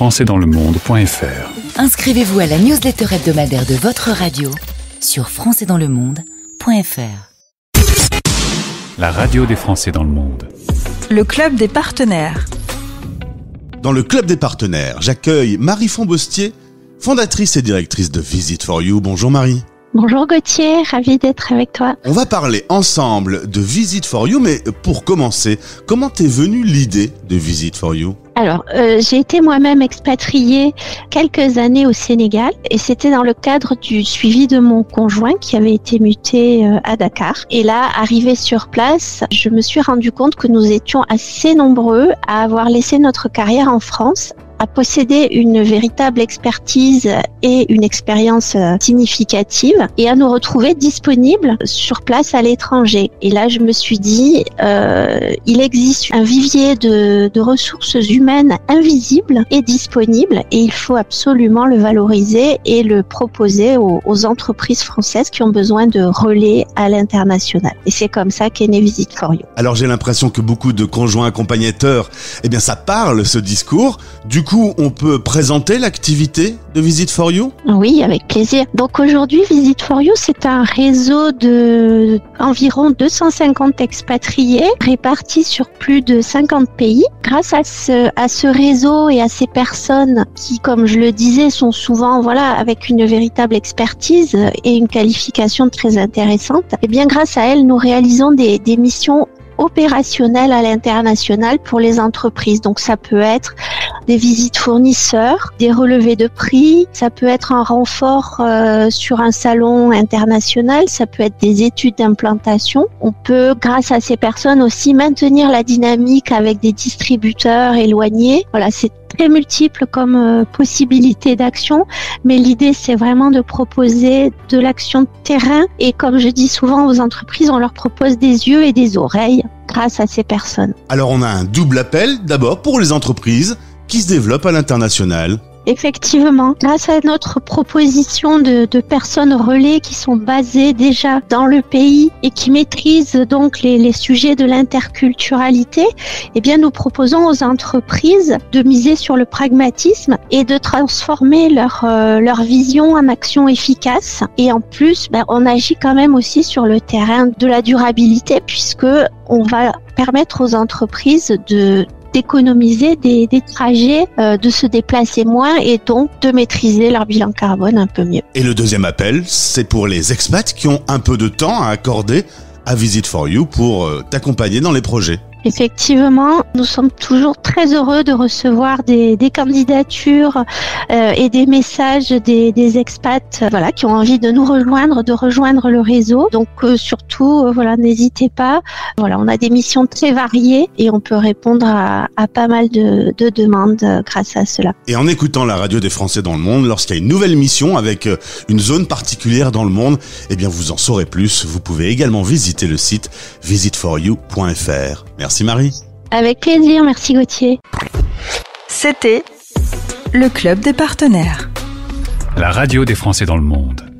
françaisdanslemonde.fr. Inscrivez-vous à la newsletter hebdomadaire de votre radio sur françaisdanslemonde.fr. La radio des Français dans le monde. Le club des partenaires. Dans le club des partenaires, j'accueille Marie Fonbostier, fondatrice et directrice de Visit for You. Bonjour Marie. Bonjour Gauthier, ravie d'être avec toi. On va parler ensemble de Visit for You, mais pour commencer, comment t'es venue l'idée de Visit for You ? Alors, j'ai été moi-même expatriée quelques années au Sénégal et c'était dans le cadre du suivi de mon conjoint qui avait été muté à Dakar. Et là, arrivée sur place, je me suis rendu compte que nous étions assez nombreux à avoir laissé notre carrière en France, à posséder une véritable expertise et une expérience significative et à nous retrouver disponibles sur place à l'étranger. Et là, je me suis dit, il existe un vivier de ressources humaines invisibles et disponibles et il faut absolument le valoriser et le proposer aux entreprises françaises qui ont besoin de relais à l'international. Et c'est comme ça qu'est né Visit for You. Alors j'ai l'impression que beaucoup de conjoints accompagnateurs, ça parle ce discours. Du coup, on peut présenter l'activité de Visit for You ? Oui, avec plaisir. Donc aujourd'hui, Visit for You, c'est un réseau de environ 250 expatriés répartis sur plus de 50 pays. Grâce à ce réseau et à ces personnes qui, comme je le disais, sont souvent avec une véritable expertise et une qualification très intéressante, et bien grâce à elles, nous réalisons des missions opérationnelles à l'international pour les entreprises. Donc ça peut être des visites fournisseurs, des relevés de prix, ça peut être un renfort sur un salon international, ça peut être des études d'implantation. On peut, grâce à ces personnes aussi, maintenir la dynamique avec des distributeurs éloignés. Voilà, c'est très multiple comme possibilité d'action, mais l'idée c'est vraiment de proposer de l'action de terrain et comme je dis souvent aux entreprises, on leur propose des yeux et des oreilles grâce à ces personnes. Alors on a un double appel, d'abord pour les entreprises qui se développent à l'international. Effectivement, grâce à notre proposition de personnes relais qui sont basées déjà dans le pays et qui maîtrisent donc les sujets de l'interculturalité, nous proposons aux entreprises de miser sur le pragmatisme et de transformer leur vision en action efficace. Et en plus, on agit quand même aussi sur le terrain de la durabilité puisque on va permettre aux entreprises d'économiser des trajets, de se déplacer moins et donc de maîtriser leur bilan carbone un peu mieux. Et le deuxième appel, c'est pour les expats qui ont un peu de temps à accorder à Visit for You pour t'accompagner dans les projets. Effectivement, nous sommes toujours très heureux de recevoir des candidatures et des messages des expats qui ont envie de nous rejoindre, de rejoindre le réseau. Donc surtout, n'hésitez pas. On a des missions très variées et on peut répondre à pas mal de demandes grâce à cela. Et en écoutant la radio des Français dans le monde, lorsqu'il y a une nouvelle mission avec une zone particulière dans le monde, vous en saurez plus. Vous pouvez également visiter le site visitforyou.fr. Merci Marie. Avec plaisir, merci Gauthier. C'était le club des partenaires. La radio des Français dans le monde.